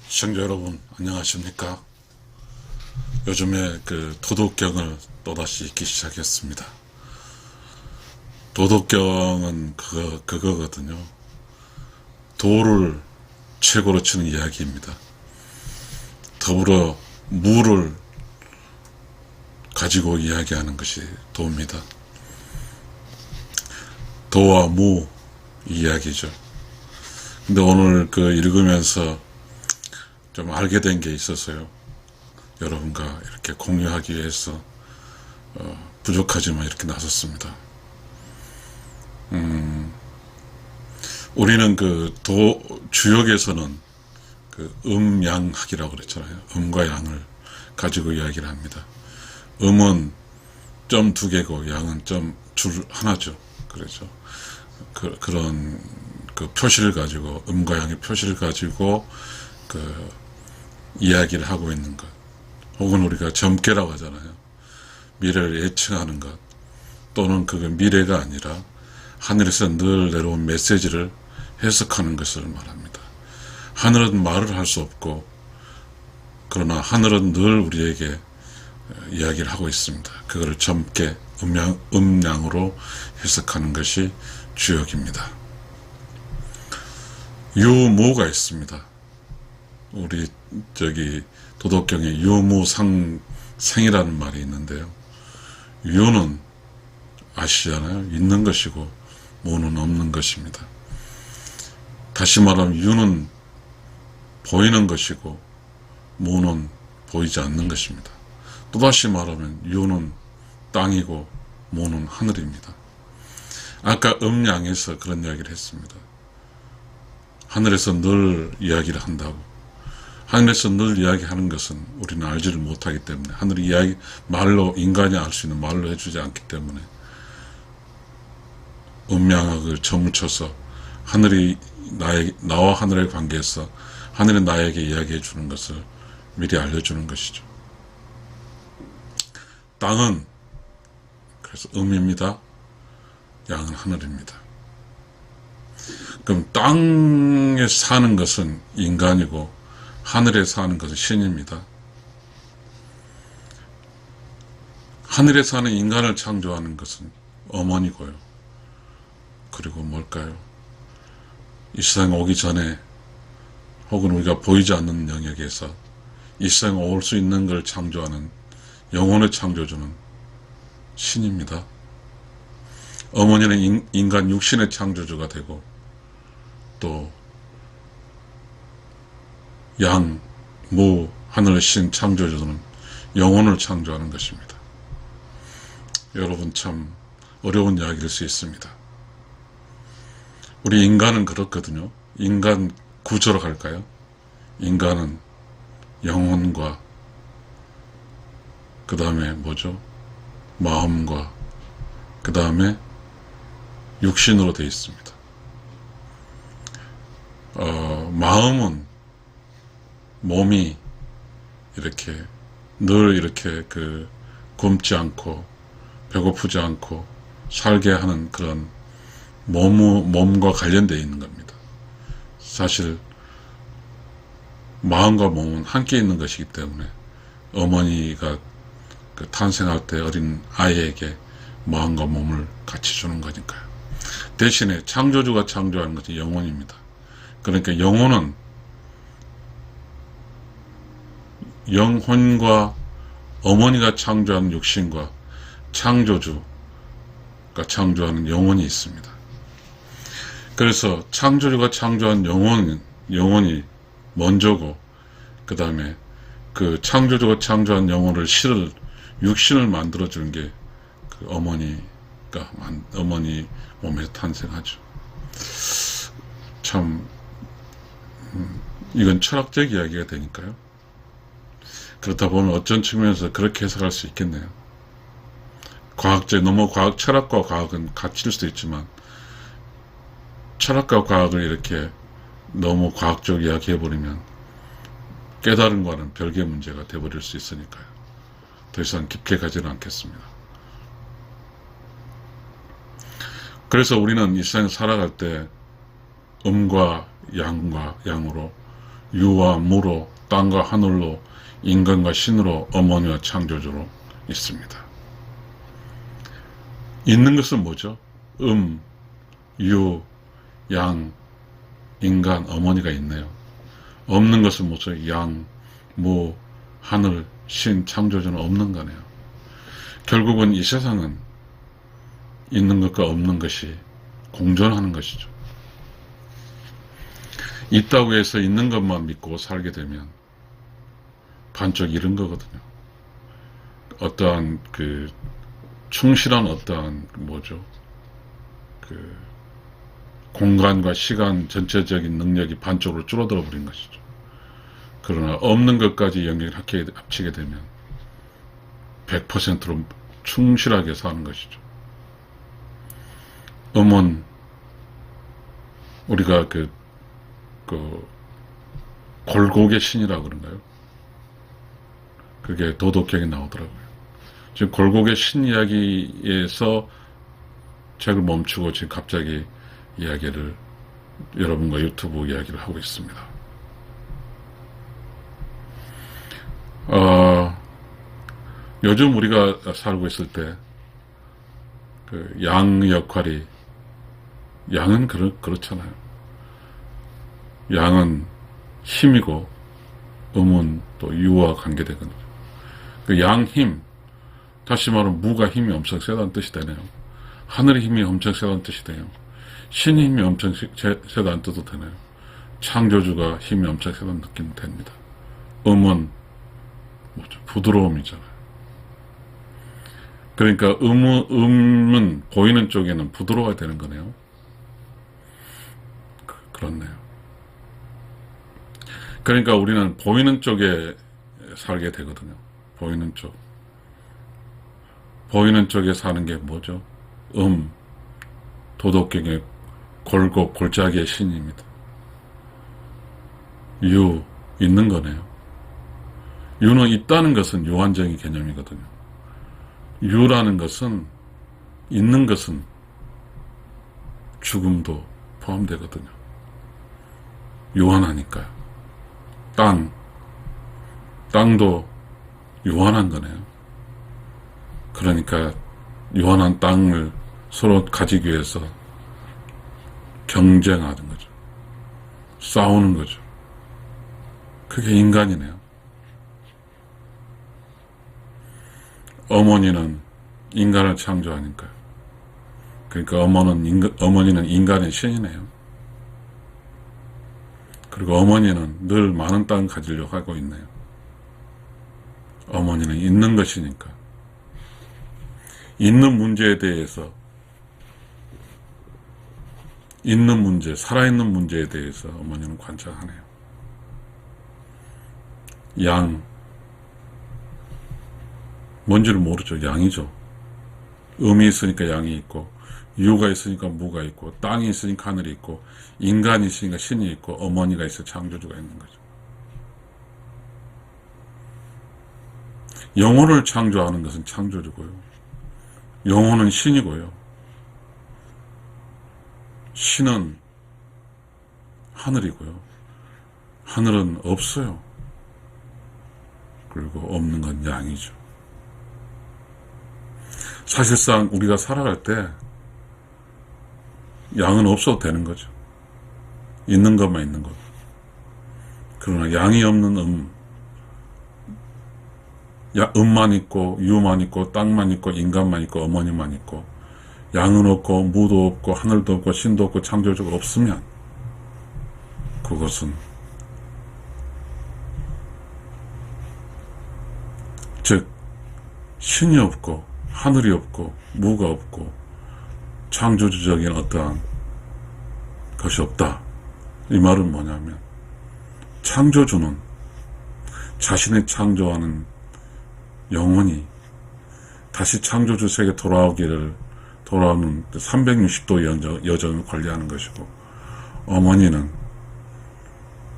시청자 여러분 안녕하십니까? 요즘에 그 도덕경을 또다시 읽기 시작했습니다. 도덕경은 그거거든요. 도를 최고로 치는 이야기입니다. 더불어 무를 가지고 이야기하는 것이 도입니다. 도와 무 이야기죠. 근데 오늘 읽으면서 좀 알게 된 게 있어서요. 여러분과 이렇게 공유하기 위해서 부족하지만 이렇게 나섰습니다. 우리는 주역에서는 음양학이라고 그랬잖아요. 음과 양을 가지고 이야기를 합니다. 음은 점 두 개고 양은 점 줄 하나죠. 그렇죠. 그런 표시를 가지고 음과 양의 표시를 가지고 이야기를 하고 있는 것, 혹은 우리가 점괘라고 하잖아요. 미래를 예측하는 것, 또는 그게 미래가 아니라 하늘에서 늘 내려온 메시지를 해석하는 것을 말합니다. 하늘은 말을 할 수 없고, 그러나 하늘은 늘 우리에게 이야기를 하고 있습니다. 그거를 점괘, 음양으로 해석하는 것이 주역입니다. 유무가 있습니다. 우리 도덕경에 유무상생이라는 말이 있는데요. 유는 아시잖아요. 있는 것이고 무는 없는 것입니다. 다시 말하면 유는 보이는 것이고 무는 보이지 않는 것입니다. 또다시 말하면 유는 땅이고 무는 하늘입니다. 아까 음양에서 그런 이야기를 했습니다. 하늘에서 늘 이야기를 한다고. 하늘에서 늘 이야기하는 것은 우리는 알지를 못하기 때문에, 하늘이 말로, 인간이 알 수 있는 말로 해주지 않기 때문에 음양학을 접붙여서 하늘이 나와 하늘의 관계에서 하늘이 나에게 이야기해 주는 것을 미리 알려주는 것이죠. 땅은 그래서 음입니다. 양은 하늘입니다. 그럼 땅에 사는 것은 인간이고 하늘에 사는 것은 신입니다. 하늘에 사는 인간을 창조하는 것은 어머니고요. 그리고 뭘까요? 이 세상에 오기 전에, 혹은 우리가 보이지 않는 영역에서 이 세상에 올 수 있는 걸 창조하는 영혼의 창조주는 신입니다. 어머니는 인간 육신의 창조주가 되고, 또 양, 무, 하늘, 신 창조주는 영혼을 창조하는 것입니다. 여러분, 참 어려운 이야기일 수 있습니다. 우리 인간은 그렇거든요. 인간 구조로 갈까요? 인간은 영혼과 그 다음에 뭐죠? 마음과 그 다음에 육신으로 되어 있습니다. 마음은 몸이 이렇게 늘 이렇게 굶지 않고 배고프지 않고 살게 하는 그런 몸과 관련되어 있는 겁니다. 사실 마음과 몸은 함께 있는 것이기 때문에 어머니가 탄생할 때 어린 아이에게 마음과 몸을 같이 주는 거니까요. 대신에 창조주가 창조하는 것이 영혼입니다. 그러니까 영혼과 어머니가 창조하는 육신과 창조주가 창조하는 영혼이 있습니다. 그래서 창조주가 창조한 영혼이 먼저고, 그 다음에 창조주가 창조한 영혼을 육신을 만들어주는 게 어머니 몸에서 탄생하죠. 참, 이건 철학적 이야기가 되니까요. 그렇다 보면 어떤 측면에서 그렇게 해석할 수 있겠네요. 너무 철학과 과학은 갇힐 수도 있지만, 철학과 과학을 이렇게 너무 과학적 이야기해버리면 깨달음과는 별개의 문제가 돼버릴 수 있으니까요. 더 이상 깊게 가지는 않겠습니다. 그래서 우리는 이 세상에 살아갈 때 음과 양으로 유와 무로, 땅과 하늘로, 인간과 신으로, 어머니와 창조주로 있습니다. 있는 것은 뭐죠? 유, 양, 인간, 어머니가 있네요. 없는 것은 뭐죠? 양, 무, 하늘, 신, 창조주는 없는 거네요. 결국은 이 세상은 있는 것과 없는 것이 공존하는 것이죠. 있다고 해서 있는 것만 믿고 살게 되면 반쪽 잃은 거거든요. 어떠한 충실한 어떠한 공간과 시간 전체적인 능력이 반쪽으로 줄어들어 버린 것이죠. 그러나 없는 것까지 영역을 합치게 되면 100%로 충실하게 사는 것이죠. 우리가 골곡의 신이라고 그런가요? 그게 도덕경에 나오더라고요. 지금 골곡의 신 이야기에서 책을 멈추고 지금 갑자기 이야기를 여러분과 유튜브 이야기를 하고 있습니다. 요즘 우리가 살고 있을 때 양 역할이 양은 그렇잖아요. 양은 힘이고 음은 또 유와 관계되거든요. 양 힘, 다시 말하면 무가 힘이 엄청 세다는 뜻이 되네요. 하늘의 힘이 엄청 세다는 뜻이 돼요. 신의 힘이 엄청 세다는 뜻도 되네요. 창조주가 힘이 엄청 세다는 느낌이 됩니다. 음은 부드러움이잖아요. 그러니까 음은 보이는 쪽에는 부드러워야 되는 거네요. 그렇네요. 그러니까 우리는 보이는 쪽에 살게 되거든요. 보이는 쪽. 보이는 쪽에 사는 게 뭐죠? 도덕경의 골곡, 골짜기의 신입니다. 유, 있는 거네요. 유는 있다는 것은 유한정의 개념이거든요. 유라는 것은, 있는 것은 죽음도 포함되거든요. 유한하니까요. 땅도 유한한 거네요. 그러니까 유한한 땅을 서로 가지기 위해서 경쟁하는 거죠. 싸우는 거죠. 그게 인간이네요. 어머니는 인간을 창조하니까요. 그러니까 어머니는 인간의 신이네요. 그리고 어머니는 늘 많은 땅을 가지려고 하고 있네요. 어머니는 있는 것이니까. 있는 문제에 대해서, 있는 문제, 살아있는 문제에 대해서 어머니는 관찰하네요. 양, 뭔지를 모르죠. 양이죠. 음이 있으니까 양이 있고, 유가 있으니까 무가 있고, 땅이 있으니까 하늘이 있고, 인간이 있으니까 신이 있고, 어머니가 있어 창조주가 있는 거죠. 영혼을 창조하는 것은 창조주고요. 영혼은 신이고요. 신은 하늘이고요. 하늘은 없어요. 그리고 없는 건 양이죠. 사실상 우리가 살아갈 때 양은 없어도 되는 거죠. 있는 것만 있는 것. 그러나 양이 없는 음만 있고 유만 있고 땅만 있고 인간만 있고 어머니만 있고 양은 없고 무도 없고 하늘도 없고 신도 없고 창조주가 없으면 그것은 즉 신이 없고 하늘이 없고 무가 없고 창조주적인 어떠한 것이 없다. 이 말은 뭐냐면 창조주는 자신의 창조하는 영혼이 다시 창조주 세계 돌아오는 360도 여정을 관리하는 것이고 어머니는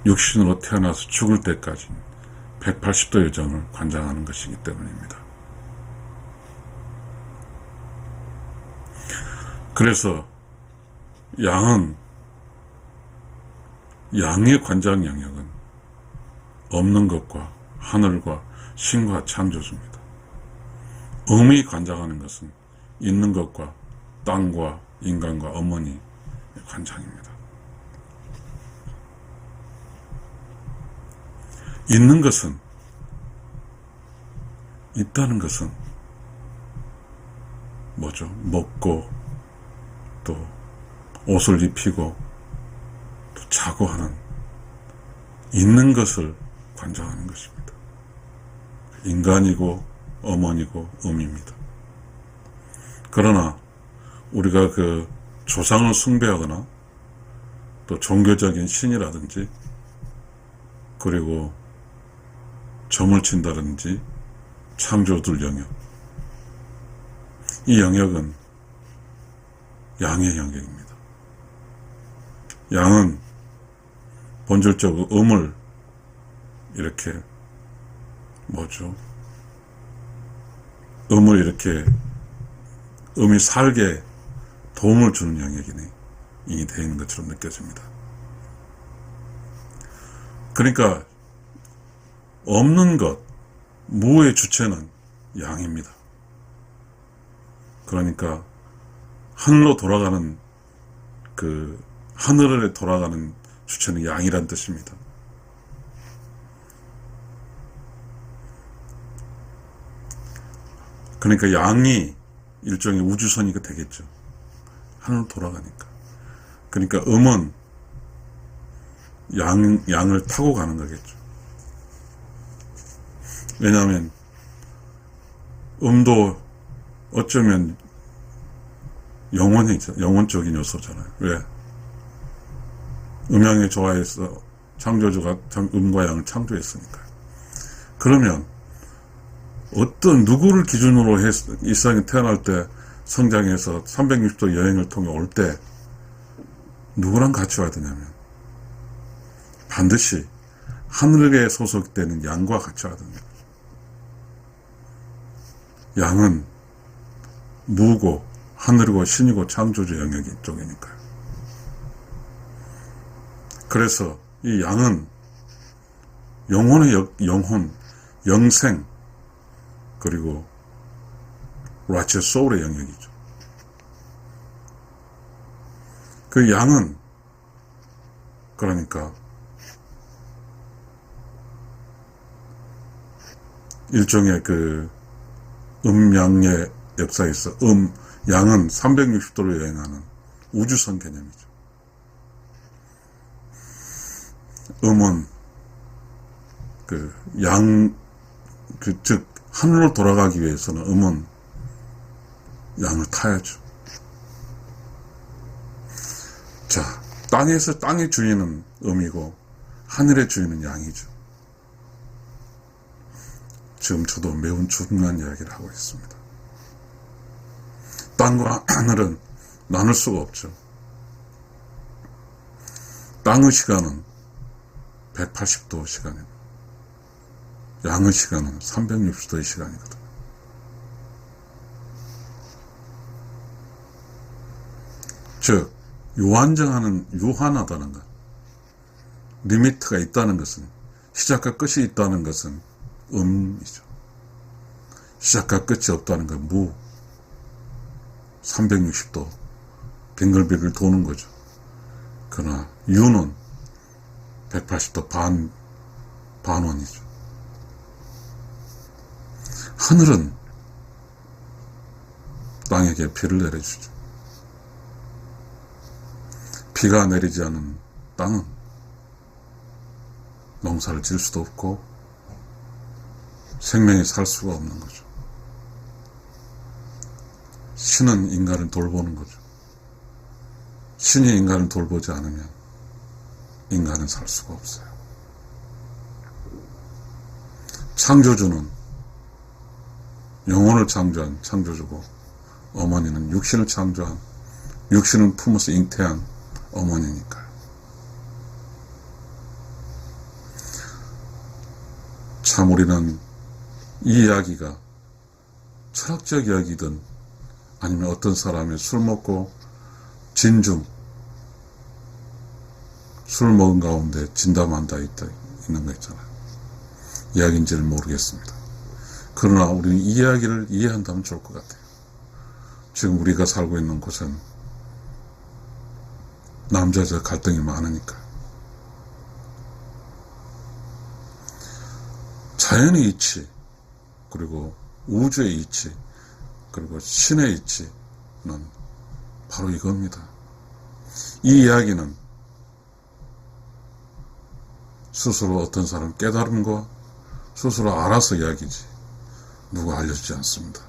육신으로 태어나서 죽을 때까지 180도 여정을 관장하는 것이기 때문입니다. 그래서 양의 관장 영역은 없는 것과 하늘과 신과 창조주입니다. 음이 관장하는 것은 있는 것과 땅과 인간과 어머니의 관장입니다. 있는 것은, 있다는 것은 뭐죠? 먹고 또 옷을 입히고 또 자고 하는 있는 것을 관장하는 것입니다. 인간이고 어머니고 음입니다. 그러나 우리가 그 조상을 숭배하거나 또 종교적인 신이라든지 그리고 점을 친다든지 창조들 영역, 이 영역은 양의 영역입니다. 양은 본질적으로 음을 이렇게 뭐죠? 음을 이렇게 음이 살게 도움을 주는 영역이 되어 있는 것처럼 느껴집니다. 그러니까 없는 것, 무의 주체는 양입니다. 그러니까 하늘로 돌아가는 그 하늘에 돌아가는 주체는 양이란 뜻입니다. 그러니까 양이 일종의 우주선이가 되겠죠. 하늘로 돌아가니까. 그러니까 음은 양을 타고 가는 거겠죠. 왜냐하면 음도 어쩌면 영혼적인 요소잖아요. 왜? 음양의 조화에서 창조주가 음과 양을 창조했으니까요. 그러면 어떤 누구를 기준으로 해서 이 세상에 태어날 때 성장해서 360도 여행을 통해 올 때 누구랑 같이 와야 되냐면 반드시 하늘에 소속되는 양과 같이 와야 됩니다. 양은 무고 하늘이고 신이고 창조주 영역이 쪽이니까요. 그래서 이 양은 영혼의 영혼, 영생, 그리고 라치의 소울의 영역이죠. 그 양은 그러니까 일종의 그 음양의 역사에서 양은 360도로 여행하는 우주선 개념이죠. 음은 즉 하늘로 돌아가기 위해서는 음은 양을 타야죠. 자, 땅의 주인은 음이고 하늘의 주인은 양이죠. 지금 저도 매우 중요한 이야기를 하고 있습니다. 땅과 하늘은 나눌 수가 없죠. 땅의 시간은 180도 시간이고 양의 시간은 360도의 시간이거든요. 즉 유한하다는 것, 리미트가 있다는 것은, 시작과 끝이 있다는 것은 음이죠. 시작과 끝이 없다는 건 무, 360도 빙글빙글 도는 거죠. 그러나 유는 180도 반원이죠. 하늘은 땅에게 비를 내려주죠. 비가 내리지 않은 땅은 농사를 지을 수도 없고 생명이 살 수가 없는 거죠. 신은 인간을 돌보는 거죠. 신이 인간을 돌보지 않으면 인간은 살 수가 없어요. 창조주는 영혼을 창조한 창조주고 어머니는 육신을 창조한, 육신을 품어서 잉태한 어머니니까요. 참 우리는 이 이야기가 철학적 이야기든 아니면 어떤 사람이 술 먹고 진중, 술 먹은 가운데 진담한다 있는 거 있잖아요. 이야기인지는 모르겠습니다. 그러나 우리는 이 이야기를 이해한다면 좋을 것 같아요. 지금 우리가 살고 있는 곳은 남자자 갈등이 많으니까. 자연의 이치, 그리고 우주의 이치, 그리고 신의 이치는 바로 이겁니다. 이 이야기는 스스로 어떤 사람 깨달음과 스스로 알아서 이야기지 누가 알려주지 않습니다.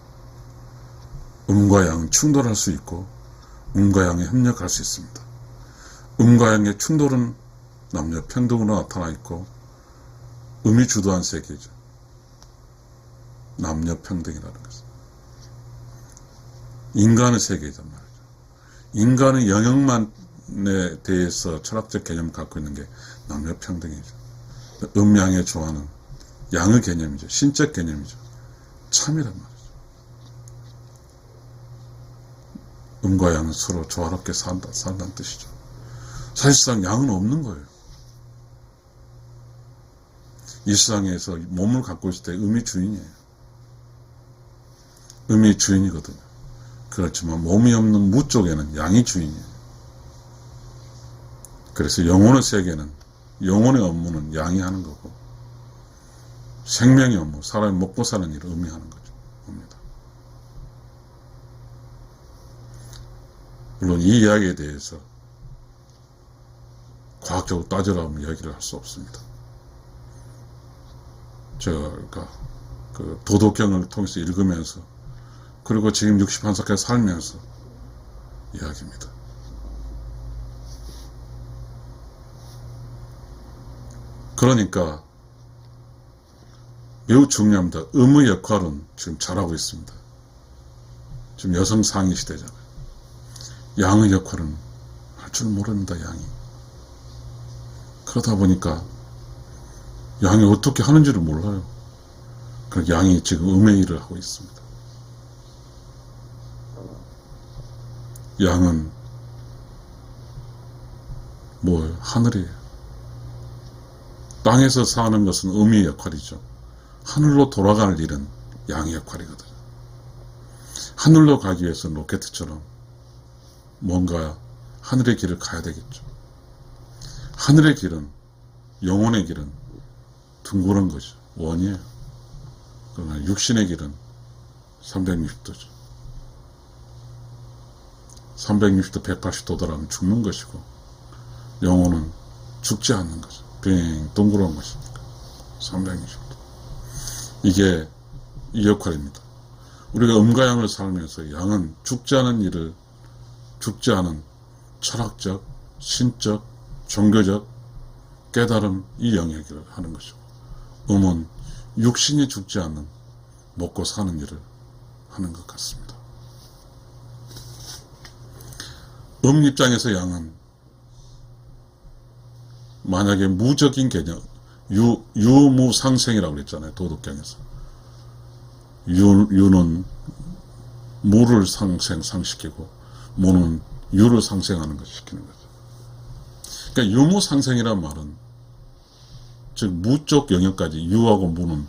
음과 양은 충돌할 수 있고 음과 양이 협력할 수 있습니다. 음과 양의 충돌은 남녀 평등으로 나타나 있고 음이 주도한 세계죠. 남녀 평등이라는 것은 인간의 세계이란 말이죠. 인간의 영역만에 대해서 철학적 개념을 갖고 있는 게 남녀 평등이죠. 음양에 좋아하는 양의 개념이죠. 신적 개념이죠. 참이란 말이죠. 음과 양은 서로 조화롭게 산다는 뜻이죠. 사실상 양은 없는 거예요. 이 세상에서 몸을 갖고 있을 때 음이 주인이에요. 음이 주인이거든요. 그렇지만 몸이 없는 무 쪽에는 양이 주인이에요. 그래서 영혼의 세계는, 영혼의 업무는 양이 하는 거고, 생명의 업무, 사람이 먹고 사는 일을 음이 하는 거죠. 겁니다. 물론 이 이야기에 대해서 과학적으로 따져라면 이야기를 할 수 없습니다. 제가 그 도덕경을 통해서 읽으면서, 그리고 지금 61살까지 살면서 이야기입니다. 그러니까 매우 중요합니다. 음의 역할은 지금 잘하고 있습니다. 지금 여성 상위 시대잖아요. 양의 역할은 할 줄 모릅니다. 양이. 그러다 보니까 양이 어떻게 하는지를 몰라요. 그러니까 양이 지금 음의 일을 하고 있습니다. 양은 뭐예요? 하늘이에요. 땅에서 사는 것은 음의 역할이죠. 하늘로 돌아가는 일은 양의 역할이거든요. 하늘로 가기 위해서는 로켓처럼 뭔가 하늘의 길을 가야 되겠죠. 하늘의 길은, 영혼의 길은 둥그런 거죠. 원이에요. 그러나 육신의 길은 360도죠. 360도, 180도더라면 죽는 것이고, 영혼은 죽지 않는 거죠. 빙 동그란 것이니까. 360도. 이게 이 역할입니다. 우리가 음과 양을 살면서 양은 죽지 않은 일을, 죽지 않은 철학적, 신적, 종교적 깨달음, 이 영역을 하는 것이고, 음은 육신이 죽지 않는 먹고 사는 일을 하는 것 같습니다. 음 입장에서 양은 만약에 무적인 개념, 유무상생이라고 그랬잖아요. 도덕경에서. 유는 무를 상시키고 무는 유를 상생하는 것을 시키는 거죠. 그러니까 유무상생이란 말은, 즉 무쪽 영역까지 유하고 무는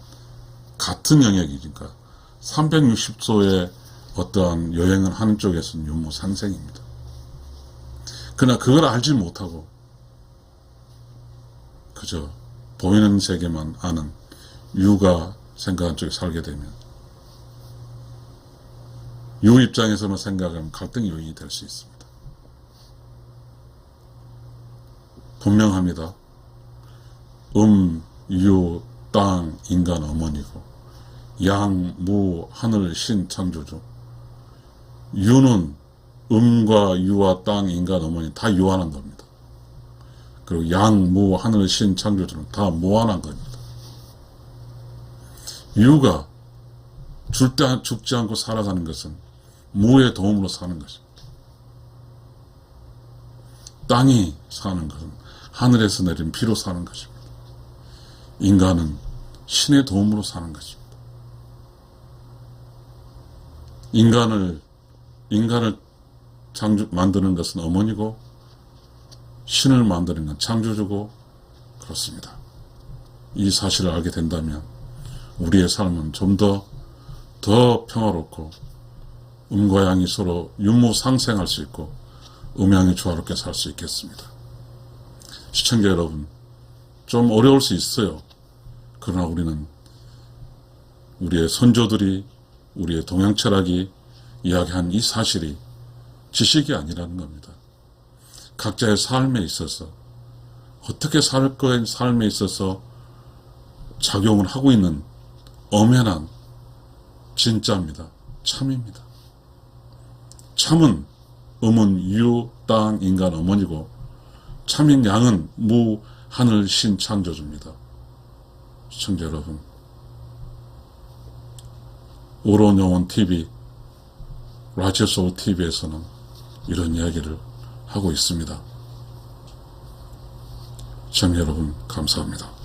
같은 영역이니까 360도의 어떠한 여행을 하는 쪽에서는 유무상생입니다. 그러나 그걸 알지 못하고 그저 보이는 세계만 아는 유가 생각한 쪽에 살게 되면 유 입장에서만 생각하면 갈등 요인이 될 수 있습니다. 분명합니다. 유, 땅, 인간 어머니고, 양, 무, 하늘, 신, 창조주. 유는 음과 유와 땅, 인간 어머니 다 유한한 겁니다. 그리고 양, 무, 하늘, 신, 창조주는 다 무한한 겁니다. 유가 죽지 않고 살아가는 것은 무의 도움으로 사는 것입니다. 땅이 사는 것은 하늘에서 내린 비로 사는 것입니다. 인간은 신의 도움으로 사는 것입니다. 인간을 만드는 것은 어머니고, 신을 만드는 건 창조주고, 그렇습니다. 이 사실을 알게 된다면 우리의 삶은 좀 더 평화롭고 음과 양이 서로 윤무상생할 수 있고 음양이 조화롭게 살 수 있겠습니다. 시청자 여러분, 좀 어려울 수 있어요. 그러나 우리는 우리의 선조들이, 우리의 동양철학이 이야기한 이 사실이 지식이 아니라는 겁니다. 각자의 삶에 있어서 어떻게 살 거의 삶에 있어서 작용을 하고 있는 엄연한 진짜입니다. 참입니다. 참은 음은 유, 땅, 인간, 어머니고 참인 양은 무, 하늘, 신, 창조주입니다. 시청자 여러분, 오로운 영혼 TV, 라이처스 오브 TV에서는 이런 이야기를 하고 있습니다. 시청자 여러분, 감사합니다.